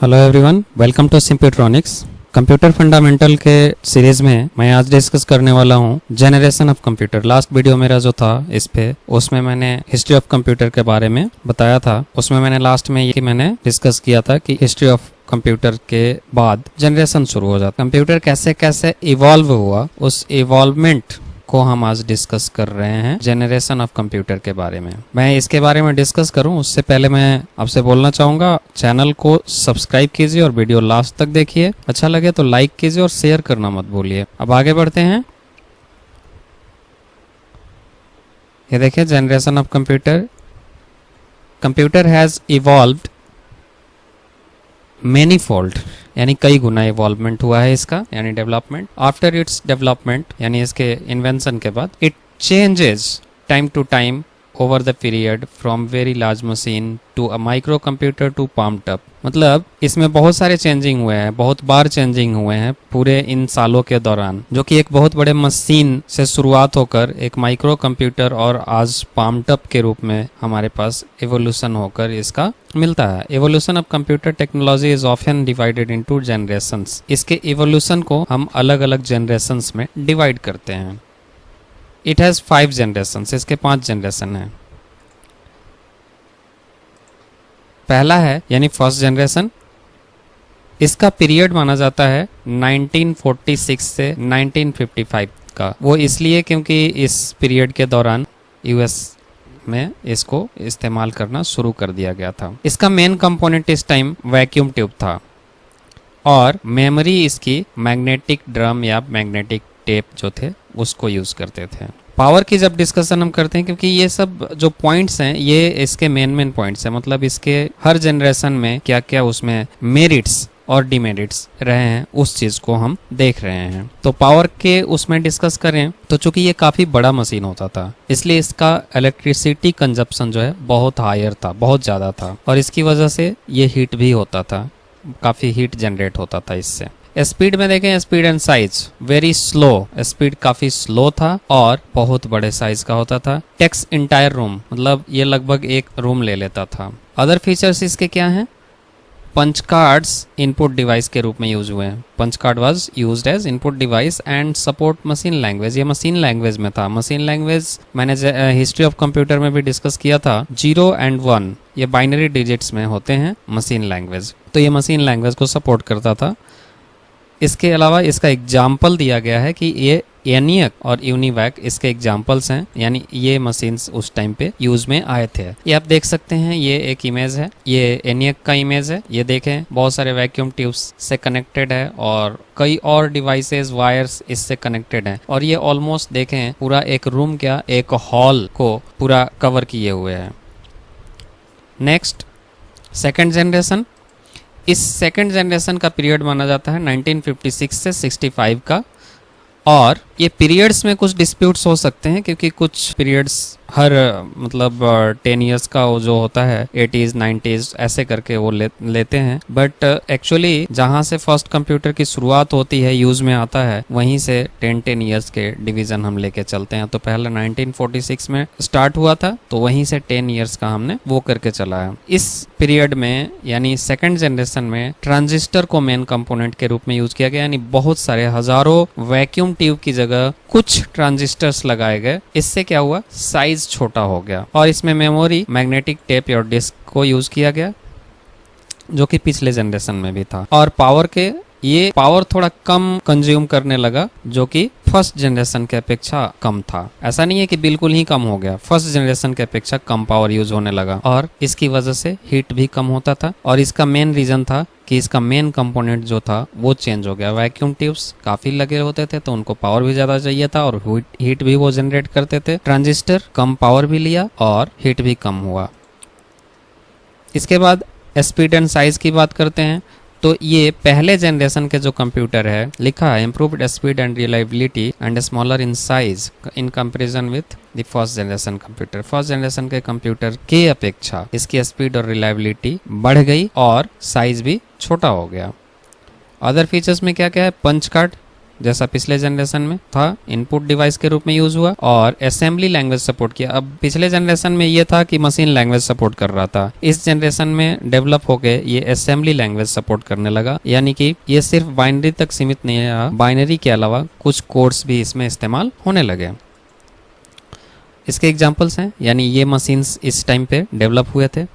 Hello everyone, welcome to Simputronics. Computer fundamental के series में मैं आज डिस्कस करने वाला हूँ generation of computer. Last video मेरा जो था इस पे, उसमें मैंने हिस्ट्री ऑफ कंप्यूटर के बारे में बताया था। उसमें मैंने लास्ट में ये मैंने डिस्कस किया था कि हिस्ट्री ऑफ कंप्यूटर के बाद जनरेशन शुरू हो जाता, कंप्यूटर कैसे कैसे इवॉल्व हुआ, उस इवॉल्वमेंट को हम आज डिस्कस कर रहे हैं जनरेशन ऑफ कंप्यूटर के बारे में। मैं इसके बारे में डिस्कस करूं उससे पहले मैं आपसे बोलना चाहूंगा, चैनल को सब्सक्राइब कीजिए और वीडियो लास्ट तक देखिए। अच्छा लगे तो लाइक कीजिए और शेयर करना मत भूलिए। अब आगे बढ़ते हैं। ये देखिए, generation of computer. Computer has evolved many fold, यानी कई गुना इवॉल्वमेंट हुआ है इसका, यानी डेवलपमेंट। आफ्टर इट्स डेवलपमेंट, यानी इसके इन्वेंशन के बाद, it changes time to time over the period from very large machine to a microcomputer to palmtop. मतलब इसमें बहुत सारे चेंजिंग हुए हैं, बहुत बार चेंजिंग हुए हैं पूरे इन सालों के दौरान, जो कि एक बहुत बड़े मशीन से शुरुआत होकर एक माइक्रो कंप्यूटर और आज पाम टॉप के रूप में हमारे पास एवोल्यूशन होकर इसका मिलता है। Evolution of computer technology is often divided into generations. इसके एवोल्यूशन को हम अलग अलग जनरेशंस में डिवाइड करते हैं। इट हैज 5 जनरेशंस, इसके 5 जनरेशन हैं। पहला है यानी फर्स्ट जनरेशन। इसका पीरियड माना जाता है 1946 से 1955 का। वो इसलिए क्योंकि इस पीरियड के दौरान यूएस में इसको इस्तेमाल करना शुरू कर दिया गया था। इसका मेन कंपोनेंट इस टाइम वैक्यूम ट्यूब था और मेमोरी इसकी मैग्नेटिक ड्रम या मैग्नेटिक टेप जो थे उसको यूज करते थे। पावर की जब डिस्कशन हम करते हैं, क्योंकि ये सब जो पॉइंट्स हैं ये इसके मेन पॉइंट्स हैं, मतलब इसके हर जनरेशन में क्या क्या उसमें मेरिट्स और डिमेरिट्स रहे हैं उस चीज को हम देख रहे हैं। तो पावर के उसमें डिस्कस करें तो चूंकि ये काफी बड़ा मशीन होता था, इसलिए इसका इलेक्ट्रिसिटी कंजप्शन जो है बहुत हायर था, बहुत ज्यादा था, और इसकी वजह से ये हीट भी होता था, काफी हीट जनरेट होता था इससे। स्पीड में देखें, speed and size very slow, speed काफी स्लो था और बहुत बड़े साइज का होता था। टेक्स इंटायर रूम, मतलब ये लगभग एक रूम ले लेता था। अदर फीचर्स इसके क्या हैं? पंच कार्ड्स इनपुट डिवाइस के रूप में यूज हुए हैं। Punch card was used as input device and support machine language. ये मशीन लैंग्वेज में था। मशीन लैंग्वेज मैंने हिस्ट्री ऑफ कंप्यूटर में भी डिस्कस किया था। 0 and 1 ये बाइनरी डिजिट्स में होते हैं मशीन लैंग्वेज, तो ये मशीन लैंग्वेज को सपोर्ट करता था। इसके अलावा इसका एग्जाम्पल दिया गया है कि ये एनियक और यूनिवैक इसके एग्जाम्पल्स हैं, यानी ये मशीन्स उस टाइम पे यूज में आए थे। ये आप देख सकते हैं, ये एक इमेज है, ये एनियक का इमेज है। ये देखें, बहुत सारे वैक्यूम ट्यूब्स से कनेक्टेड है और कई और डिवाइसेस, वायर्स इससे कनेक्टेड हैं, और ये ऑलमोस्ट देखें पूरा एक रूम, क्या एक हॉल को पूरा कवर किए हुए है। Next, second generation. इस सेकंड जनरेशन का पीरियड माना जाता है 1956 से 65 का, और ये पीरियड्स में कुछ डिस्प्यूट्स हो सकते हैं, क्योंकि कुछ पीरियड्स हर मतलब 10 इयर्स का वो जो होता है 80s 90s ऐसे करके वो लेते हैं। बट एक्चुअली जहाँ से फर्स्ट कंप्यूटर की शुरुआत होती है, यूज में आता है, वहीं से 10 इयर्स के डिवीजन हम लेके चलते हैं। तो पहले 1946 में स्टार्ट हुआ था, तो वहीं से 10 इयर्स का हमने वो करके चला है। इस पीरियड में यानी सेकेंड जनरेशन में ट्रांजिस्टर को मेन कंपोनेंट के रूप में यूज किया गया, यानी बहुत सारे हजारों वैक्यूम ट्यूब की जगह कुछ ट्रांजिस्टर्स लगाए गए। इससे क्या हुआ, साइज छोटा हो गया, और इसमें मेमोरी, मैग्नेटिक टेप और डिस्क को यूज किया गया, जो कि पिछले जनरेशन में भी था। और पावर के ये पावर थोड़ा कम कंज्यूम करने लगा, जो कि फर्स्ट जनरेशन के अपेक्षा कम था। ऐसा नहीं है कि बिल्कुल ही कम हो गया, फर्स्ट जनरेशन के अपेक्षा कम पावर यूज होने लगा, और इसकी वजह से हीट भी कम होता था। और इसका मेन रीजन था कि इसका मेन कंपोनेंट जो था वो चेंज हो गया। वैक्यूम ट्यूब्स काफी लगे होते थे, तो उनको पावर भी ज्यादा चाहिए था और हीट भी वो जनरेट करते थे। ट्रांजिस्टर कम पावर भी लिया और हीट भी कम हुआ। इसके बाद स्पीड एंड साइज की बात करते हैं, तो ये पहले जनरेशन के जो कंप्यूटर है, लिखा है improved speed and reliability and smaller in size in comparison with the first generation computer. First generation के कंप्यूटर के अपेक्षा इसकी स्पीड और रिलायबिलिटी बढ़ गई और साइज भी छोटा हो गया। अदर फीचर्स में क्या क्या है? पंच कार्ड, जैसा पिछले जनरेशन में था, इनपुट डिवाइस के रूप में यूज हुआ और असेंबली लैंग्वेज सपोर्ट किया। अब पिछले जनरेशन में ये था कि मशीन लैंग्वेज सपोर्ट कर रहा था, इस जनरेशन में डेवलप होके ये असेंबली लैंग्वेज सपोर्ट करने लगा, यानी कि ये सिर्फ बाइनरी तक सीमित नहीं है, बाइनरी के अलावा कुछ कोड्स भी इसमें इस्तेमाल होने लगे। इसके एग्जांपल्स हैं, यानी ये मशीन्स इस टाइम पे डेवलप हुए थे।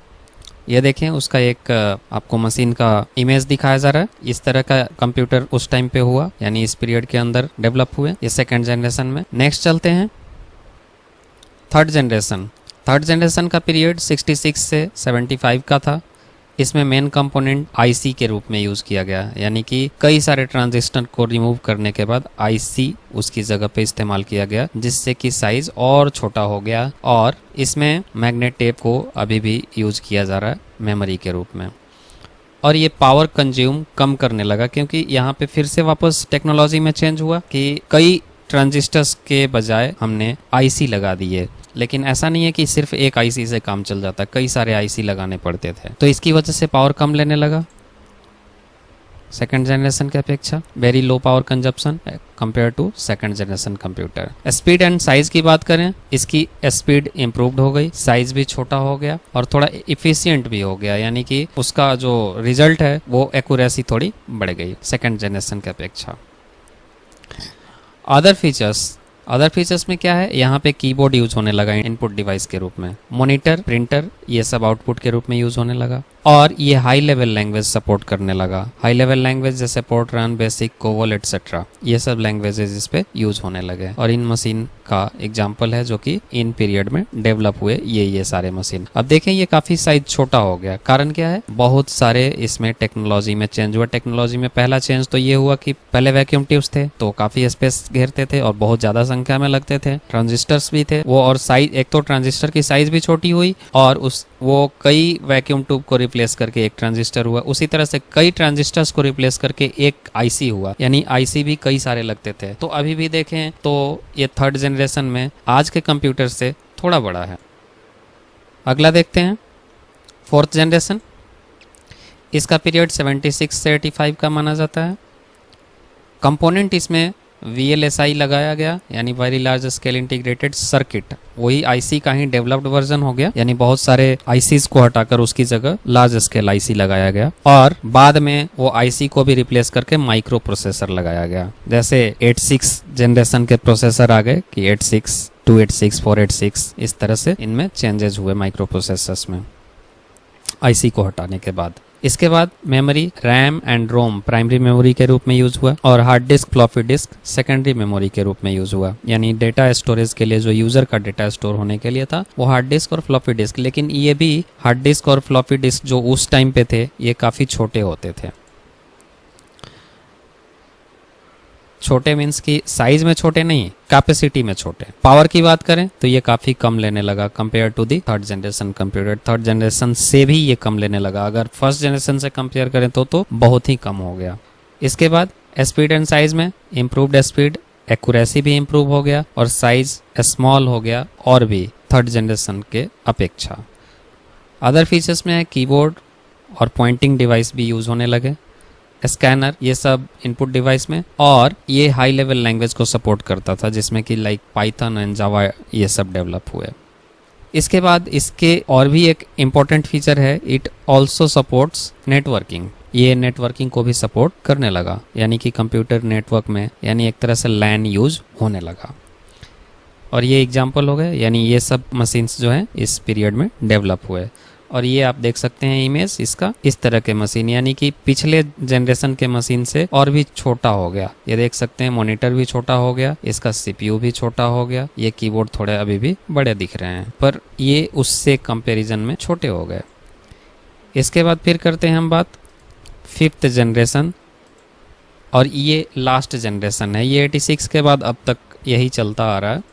ये देखें, उसका एक आपको मशीन का इमेज दिखाया जा रहा है। इस तरह का कंप्यूटर उस टाइम पे हुआ, यानी इस पीरियड के अंदर डेवलप हुए, ये सेकेंड जनरेशन में। नेक्स्ट चलते हैं थर्ड जनरेशन। थर्ड जनरेशन का पीरियड 66 से 75 का था। इसमें मेन कंपोनेंट आईसी के रूप में यूज़ किया गया, यानी कि कई सारे ट्रांजिस्टर को रिमूव करने के बाद आईसी उसकी जगह पे इस्तेमाल किया गया, जिससे कि साइज और छोटा हो गया। और इसमें मैग्नेट टेप को अभी भी यूज किया जा रहा है मेमोरी के रूप में। और ये पावर कंज्यूम कम करने लगा, क्योंकि यहाँ पे फिर से वापस टेक्नोलॉजी में चेंज हुआ कि कई ट्रांजिस्टर्स के बजाय हमने आईसी लगा दिए। लेकिन ऐसा नहीं है कि सिर्फ एक आईसी से काम चल जाता, कई सारे आईसी लगाने पड़ते थे, तो इसकी वजह से पावर कम लेने लगा सेकंड जनरेशन की अपेक्षा। Very low power consumption compare to second generation computer. Speed and size की बात करें, इसकी स्पीड इंप्रूव्ड हो गई, साइज भी छोटा हो गया और थोड़ा इफिशिएंट भी हो गया, यानी कि उसका जो रिजल्ट है वो एक्यूरेसी थोड़ी बढ़ गई सेकंड जनरेशन की अपेक्षा। अदर फीचर्स में क्या है, यहाँ पे कीबोर्ड यूज होने लगा इनपुट डिवाइस के रूप में, मॉनिटर, प्रिंटर, ये सब आउटपुट के रूप में यूज होने लगा। और ये हाई लेवल लैंग्वेज सपोर्ट करने लगा। हाई लेवल लैंग्वेज जैसे पोर्ट्रन, बेसिक, कोवल एटसेट्रा, ये सब लैंग्वेजेस इस पे यूज होने लगे। और इन मशीन का एग्जाम्पल है जो कि इन पीरियड में डेवलप हुए ये सारे मशीन। अब देखें, ये काफी साइज छोटा हो गया। कारण क्या है, बहुत सारे इसमें टेक्नोलॉजी में चेंज हुआ। टेक्नोलॉजी में पहला चेंज तो ये हुआ कि पहले वैक्यूम ट्यूब्स थे तो काफी स्पेस घेरते थे और बहुत ज्यादा संख्या में लगते थे। ट्रांजिस्टर्स भी थे वो, और साइज, एक तो ट्रांजिस्टर की साइज भी छोटी हुई और वो कई वैक्यूम ट्यूब को रिप्लेस करके एक ट्रांजिस्टर हुआ। उसी तरह से कई ट्रांजिस्टर्स को रिप्लेस करके एक आईसी हुआ, यानी आईसी भी कई सारे लगते थे। तो अभी भी देखें तो ये थर्ड जनरेशन में आज के कंप्यूटर से थोड़ा बड़ा है। अगला देखते हैं फोर्थ जनरेशन। इसका पीरियड 76 से 85 का माना जाता है। कंपोनेंट इसमें VLSI लगाया गया, यानी very large scale integrated circuit. वही आईसी का ही डेवलप्ड वर्जन हो गया, यानी बहुत सारे आईसीज को हटाकर उसकी जगह लार्ज स्केल आईसी लगाया गया। और बाद में वो आईसी को भी रिप्लेस करके माइक्रो प्रोसेसर लगाया गया। जैसे 86 जनरेशन के प्रोसेसर आ गए कि 86, 286, 486, इस तरह से इनमें चेंजेस हुए माइक्रो प्रोसेसर्स में आईसी को हटाने के बाद। इसके बाद memory, RAM and ROM primary memory के रूप में यूज हुआ और hard disk, floppy disk secondary memory के रूप में यूज हुआ। यानी डेटा स्टोरेज के लिए जो यूजर का डेटा स्टोर होने के लिए था वो हार्ड डिस्क और फ्लॉपी डिस्क। लेकिन ये भी हार्ड डिस्क और फ्लॉपी डिस्क जो उस टाइम पे थे ये काफी छोटे होते थे। छोटे मीन्स की साइज में छोटे नहीं, कैपेसिटी में छोटे। पावर की बात करें तो ये काफी कम लेने लगा compare to the third generation computer. Third generation से भी ये कम लेने लगा, अगर फर्स्ट जनरेशन से कंपेयर करें तो बहुत ही कम हो गया। इसके बाद स्पीड एंड साइज में इम्प्रूव्ड स्पीड, एक्यूरेसी भी इम्प्रूव हो गया और साइज स्मॉल हो गया और भी थर्ड जनरेशन के अपेक्षा। अदर फीचर्स में है कीबोर्ड और पॉइंटिंग डिवाइस भी यूज होने लगे, स्कैनर, ये सब इनपुट डिवाइस में। और ये हाई लेवल लैंग्वेज को सपोर्ट करता था जिसमें कि लाइक पाइथन एंड जावा ये सब डेवलप हुए। इसके बाद इसके और भी एक इम्पॉर्टेंट फीचर है, इट ऑल्सो सपोर्ट्स नेटवर्किंग। ये नेटवर्किंग को भी सपोर्ट करने लगा, यानी कि कंप्यूटर नेटवर्क में, यानी एक तरह से लैन यूज होने लगा। और ये एग्जाम्पल हो गए, यानी ये सब मशीन्स जो हैं इस पीरियड में डेवलप हुए। और ये आप देख सकते हैं इमेज इसका, इस तरह के मशीन, यानी कि पिछले जनरेशन के मशीन से और भी छोटा हो गया। ये देख सकते हैं मॉनिटर भी छोटा हो गया, इसका सीपीयू भी छोटा हो गया, ये कीबोर्ड थोड़े अभी भी बड़े दिख रहे हैं पर ये उससे कंपैरिजन में छोटे हो गए। इसके बाद फिर करते हैं हम बात फिफ्थ जनरेशन, और ये लास्ट जनरेशन है। ये 86 के बाद अब तक यही चलता आ रहा है।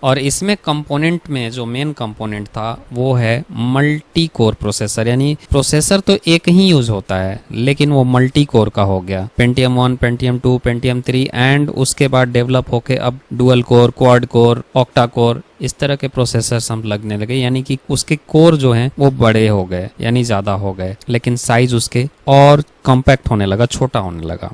और इसमें कंपोनेंट में जो मेन कंपोनेंट था वो है मल्टी कोर प्रोसेसर, यानी प्रोसेसर तो एक ही यूज होता है लेकिन वो मल्टी कोर का हो गया। पेंटियम 1, पेंटियम 2, पेंटियम 3 एंड उसके बाद डेवलप होके अब dual core, quad core, octa core, इस तरह के प्रोसेसर्स हम लगने लगे। यानी कि उसके कोर जो हैं वो बड़े हो गए, यानी ज्यादा हो गए, लेकिन साइज उसके और कॉम्पैक्ट होने लगा, छोटा होने लगा।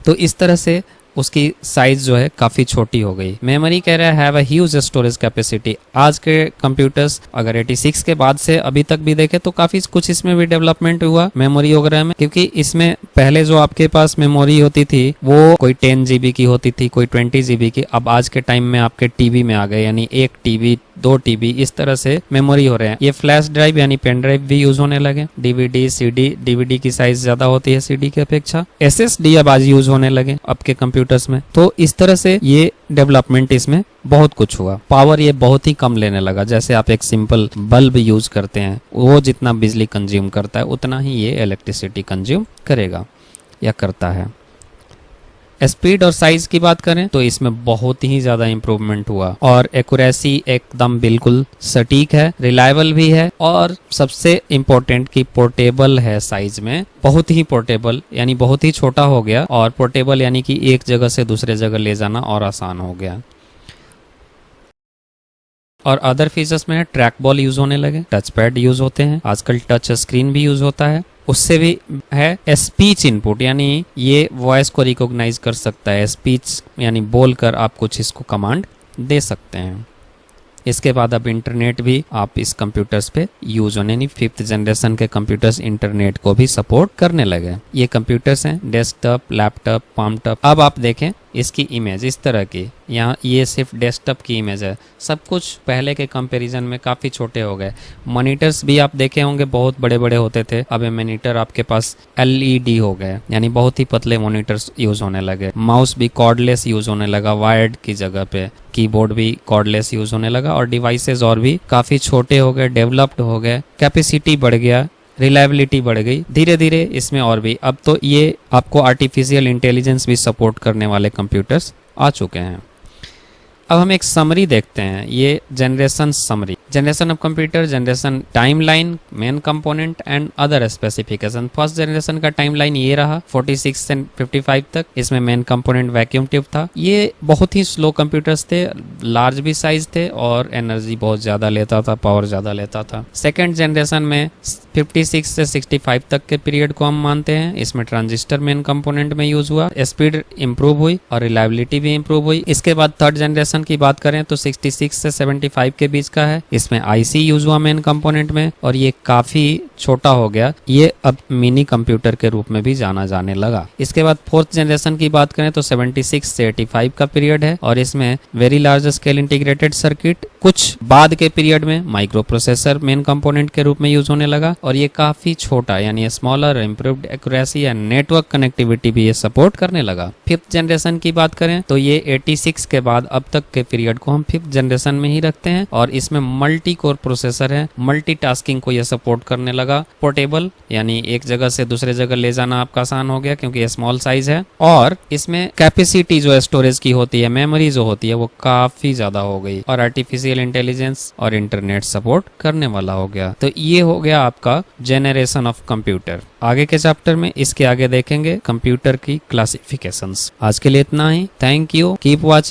तो इस तरह से उसकी साइज जो है काफी छोटी हो गई। मेमोरी कह रहा है have a huge storage capacity. आज के कंप्यूटर्स अगर 86 के बाद से अभी तक भी देखे तो काफी कुछ इसमें भी डेवलपमेंट हुआ मेमोरी वगैरह में, क्योंकि इसमें पहले जो आपके पास मेमोरी होती थी वो कोई 10 GB की होती थी, कोई 20 GB की। अब आज के टाइम में आपके टीबी में आ गए, यानी 1 TB 2 TB इस तरह से मेमोरी हो रहे हैं। ये फ्लैश ड्राइव यानी पेन ड्राइव भी यूज होने लगे। DVD CD, DVD की साइज ज्यादा होती है CD की अपेक्षा। SSD अब आज यूज होने लगे अब के कंप्यूटर्स में। तो इस तरह से ये डेवलपमेंट इसमें बहुत कुछ हुआ। पावर ये बहुत ही कम लेने लगा। जैसे आप एक सिंपल बल्ब यूज करते हैं, वो जितना बिजली कंज्यूम करता है उतना ही ये इलेक्ट्रिसिटी कंज्यूम करेगा या करता है। स्पीड और साइज की बात करें तो इसमें बहुत ही ज्यादा इंप्रूवमेंट हुआ और एक्यूरेसी एकदम बिल्कुल सटीक है, रिलायबल भी है और सबसे इम्पोर्टेंट कि पोर्टेबल है। साइज में बहुत ही पोर्टेबल, यानी बहुत ही छोटा हो गया, और पोर्टेबल यानी कि एक जगह से दूसरे जगह ले जाना और आसान हो गया। और अदर फीचर्स में ट्रैक बॉल यूज होने लगे, टच पैड यूज होते हैं, आजकल टच स्क्रीन भी यूज होता है। उससे भी है स्पीच इनपुट, यानी ये वॉइस को रिकॉग्नाइज कर सकता है। स्पीच यानी बोलकर आप कुछ इसको कमांड दे सकते हैं। इसके बाद अब इंटरनेट भी आप इस कंप्यूटर्स पे यूज होने, यानी 5th जनरेशन के कंप्यूटर्स इंटरनेट को भी सपोर्ट करने लगे। ये कंप्यूटर्स हैं डेस्कटॉप, लैपटॉप, पामटॉप। अब आप देखें इसकी इमेज इस तरह की, यहाँ ये सिर्फ डेस्कटॉप की इमेज है। सब कुछ पहले के कंपैरिजन में काफ़ी छोटे हो गए। मॉनिटर्स भी आप देखे होंगे बहुत बड़े बड़े होते थे, अब ये मॉनिटर आपके पास LED हो गए, यानी बहुत ही पतले मॉनिटर्स यूज होने लगे। माउस भी कॉर्डलेस यूज होने लगा वायर्ड की जगह पे, कीबोर्ड भी कॉर्डलेस यूज होने लगा, और डिवाइसेस और भी काफ़ी छोटे हो गए, डेवलप्ड हो गए, कैपेसिटी बढ़ गया, रिलायबिलिटी बढ़ गई धीरे धीरे इसमें और भी। अब तो ये आपको आर्टिफिशियल इंटेलिजेंस भी सपोर्ट करने वाले कंप्यूटर्स आ चुके हैं। अब हम एक समरी देखते हैं, ये generation summary, generation of computer, generation timeline, main component and other specification. First generation का टाइमलाइन ये रहा 46 से 55 तक। इसमें मेन कंपोनेंट वैक्यूम ट्यूब था। ये बहुत ही स्लो कंप्यूटर्स थे, लार्ज भी साइज थे और एनर्जी बहुत ज्यादा लेता था, पावर ज्यादा लेता था। सेकेंड जनरेशन में 56 से 65 तक के पीरियड को हम मानते हैं। इसमें ट्रांजिस्टर मेन कंपोनेंट में यूज हुआ, स्पीड इंप्रूव हुई और रिलायबिलिटी भी इंप्रूव हुई। इसके बाद थर्ड जनरेशन की बात करें तो 66 से 75 के बीच का है। इसमें IC यूज हुआ मेन कंपोनेंट में और ये काफी छोटा हो गया, ये अब मिनी कंप्यूटर के रूप में भी जाना जाने लगा। इसके बाद फोर्थ जनरेशन की बात करें तो 76 से 85 का पीरियड है और इसमें very large scale integrated circuit, कुछ बाद के पीरियड में माइक्रो प्रोसेसर मेन कंपोनेंट के रूप में यूज होने लगा और ये काफी छोटा यानी smaller, improved accuracy and network connectivity भी ये सपोर्ट करने लगा। फिफ्थ जनरेशन की बात करें तो ये 86 के बाद अब तक के पीरियड को हम फिफ्थ जनरेशन में ही रखते हैं और इसमें मल्टी कोर प्रोसेसर है, मल्टीटास्किंग को ये सपोर्ट करने लगा। पोर्टेबल यानी एक जगह से दूसरे जगह ले जाना आपका आसान हो गया क्योंकि ये स्मॉल साइज है और इसमें कैपेसिटी जो स्टोरेज की होती है, मेमोरी जो होती है वो काफी ज्यादा हो गई और आर्टिफिशियल इंटेलिजेंस और इंटरनेट सपोर्ट करने वाला हो गया। तो ये हो गया आपका जेनरेशन ऑफ कंप्यूटर। आगे के चैप्टर में इसके आगे देखेंगे कंप्यूटर की क्लासिफिकेशंस। आज के लिए इतना ही। Thank you, keep watching.